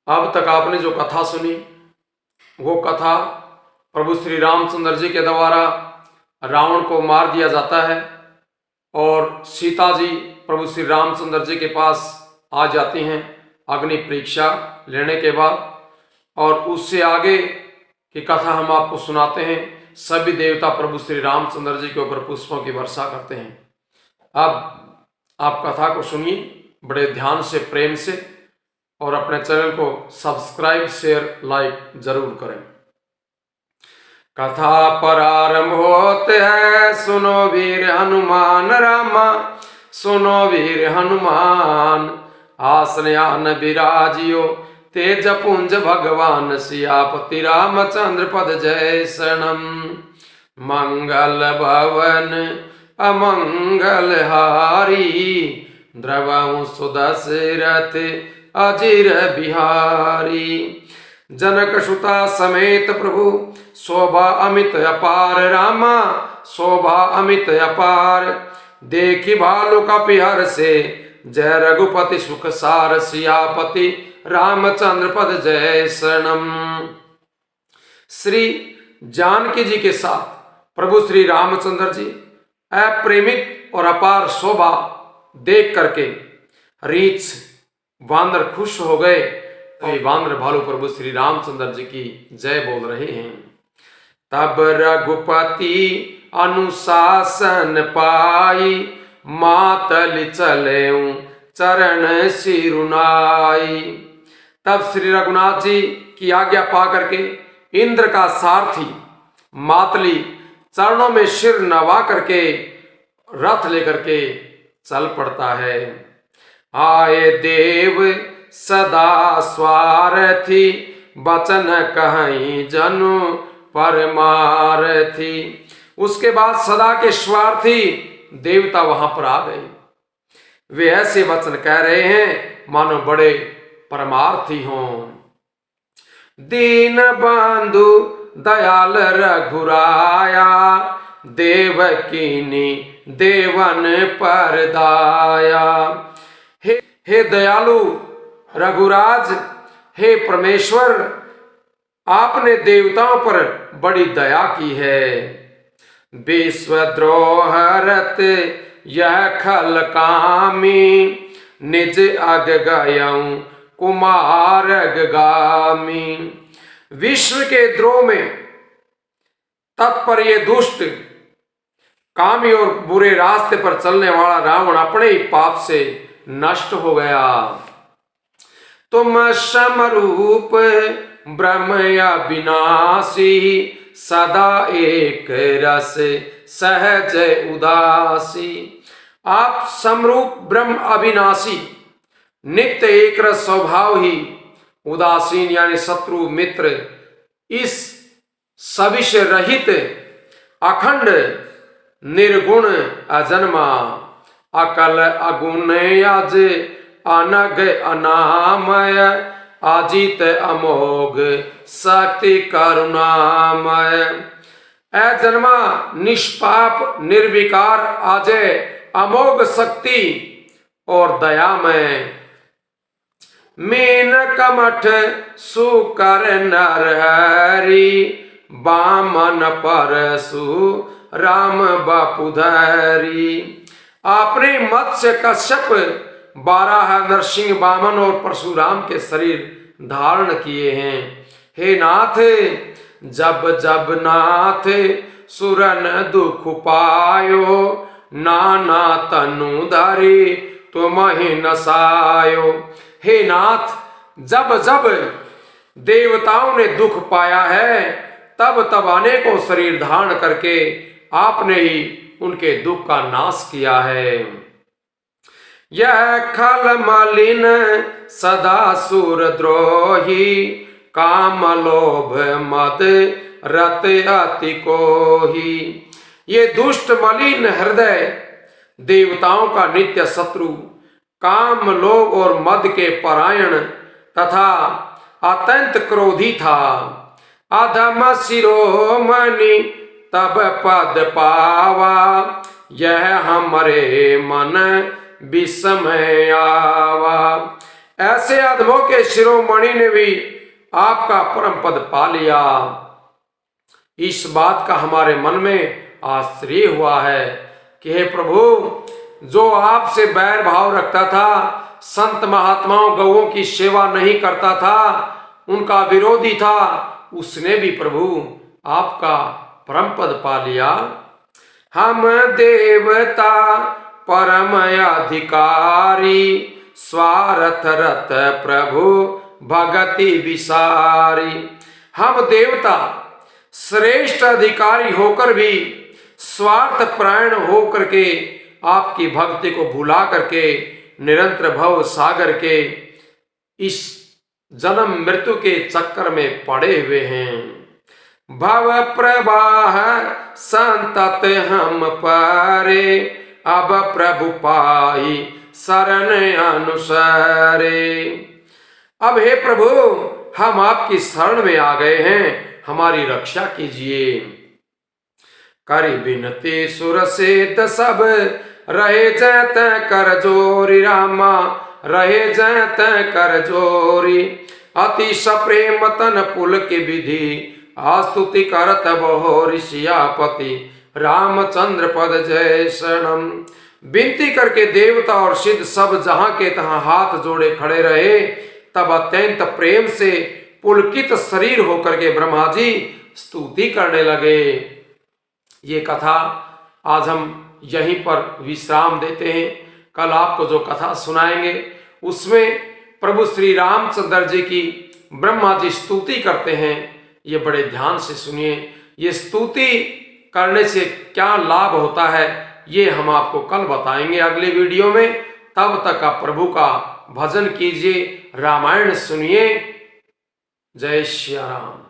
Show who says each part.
Speaker 1: अब तक आपने जो कथा सुनी वो कथा प्रभु श्री रामचंद्र जी के द्वारा रावण को मार दिया जाता है और सीता जी प्रभु श्री रामचंद्र जी के पास आ जाती हैं अग्नि परीक्षा लेने के बाद। और उससे आगे की कथा हम आपको सुनाते हैं। सभी देवता प्रभु श्री रामचंद्र जी के ऊपर पुष्पों की वर्षा करते हैं। अब आप कथा को सुनिए बड़े ध्यान से, प्रेम से, और अपने चैनल को सब्सक्राइब, शेयर, लाइक जरूर करें। कथा प्रारंभ होते हैं, सुनो वीर हनुमान रामा, सुनो वीर हनुमान। आसनयान विराजियो तेज पुंज भगवान, सियापति रामचंद्र पद जय शरणम। मंगल भवन अमंगल हारी, द्रवहु सुदशरथ अजिर बिहारी। जनक सुता समेत प्रभु, शोभा अमित अपार रामा, शोभा अमित अपार। देखी भालु कपिहर से, जय रघुपति सुख सार, सियापति रामचंद्र पद जय शरणम। श्री जानकी जी के साथ प्रभु श्री रामचंद्र जी अप्रेमित और अपार शोभा देख करके रीछ वानर खुश हो गए। तो वानर भालू प्रभु श्री रामचंद्र जी की जय बोल रहे हैं। तब रघुपति अनुशासन पाई, मातल चले चरण सिरुनाई। तब श्री रघुनाथ जी की आज्ञा पा करके इंद्र का सारथी मातली चरणों में सिर नवा करके रथ लेकर के चल पड़ता है। आए देव सदा स्वारथी, बचन कहीं जनु परमारथी। उसके बाद सदा के स्वार्थी देवता वहां पर आ गए। वे ऐसे वचन कह रहे हैं मानो बड़े परमार्थी हों। दीन बंधु दयाल रघुराया, देवकीनी देवन पर दाया। हे दयालु रघुराज, हे परमेश्वर, आपने देवताओं पर बड़ी दया की है। विश्वद्रोहरत यह खल कामी, निज अग गयऊं कुमार गामी। विश्व के द्रोह में तत्पर ये दुष्ट कामी और बुरे रास्ते पर चलने वाला रावण अपने ही पाप से नष्ट हो गया। तुम समरूप ब्रह्म अविनाशी, सदा एक रस सहज उदासी। आप समरूप ब्रह्म अविनाशी, नित्य एक रस स्वभाव ही, उदासीन यानी शत्रु मित्र, इस सविष रहित अखंड निर्गुण अजन्मा, अकल अगुण आज अनग अनामय, अजित अमोघ शक्ति करुणामय। अजन्मा निष्पाप निर्विकार अजय अमोघ शक्ति और दयामय। मीन कमठ सुकर नरहरि, बामन परशु राम बापुधरी। आपने मत्स्य कश्यप, 12 नरसिंह वामन और परशुराम के शरीर धारण किए हैं। हे नाथ, जब जब नाथ सुरन दुख पायो, नाना तनु धरी तुमहि नसायो। हे नाथ, जब जब देवताओं ने दुख पाया है, तब तब अनेकों शरीर धारण करके आपने ही उनके दुख का नाश किया है। यह खल मलिन सदा सुरद्रोही, काम लोभ मद रत अति कोही। ये दुष्ट मलिन हृदय देवताओं का नित्य शत्रु, काम लोभ और मद के परायण तथा अत्यंत क्रोधी था। अधम शिरोमणि तब पद पावा, यह हमरे मन विस्मय आवा। ऐसे अधमों के शिरोमणि ने भी आपका परम पद पा लिया। इस बात का हमारे मन में आश्चर्य हुआ है कि हे प्रभु, जो आपसे बैर भाव रखता था, संत महात्माओं गौओं की सेवा नहीं करता था, उनका विरोधी था, उसने भी प्रभु आपका परम पद पा लिया। हम देवता परम अधिकारी, स्वार्थ रत प्रभु भगति विसारी। हम देवता श्रेष्ठ अधिकारी होकर भी स्वार्थ परायण होकर के आपकी भक्ति को भुला करके निरंतर भव सागर के इस जन्म मृत्यु के चक्कर में पड़े हुए हैं। भव प्रवाह संतत हम पारे, अब प्रभु पाई शरण अनुसारे। अब हे प्रभु, हम आपकी शरण में आ गए हैं, हमारी रक्षा कीजिए। करी बिनती सुर सेत सब, रहे जैत कर जोरी रामा, रहे जैत कर जोरी। अति सप्रेम तन पुल के विधि, आस्तुति करत बहोरि सियापति, रामचंद्र पद जय शरणम। विनती करके देवता और सिद्ध सब जहां के तहां हाथ जोड़े खड़े रहे। तब अत्यंत प्रेम से पुलकित शरीर होकर के ब्रह्मा जी स्तुति करने लगे। ये कथा आज हम यहीं पर विश्राम देते हैं। कल आपको जो कथा सुनाएंगे उसमें प्रभु श्री रामचंद्र जी की ब्रह्मा जी स्तुति करते हैं। ये बड़े ध्यान से सुनिए। ये स्तुति करने से क्या लाभ होता है ये हम आपको कल बताएंगे अगले वीडियो में। तब तक आप प्रभु का भजन कीजिए, रामायण सुनिए। जय श्री राम।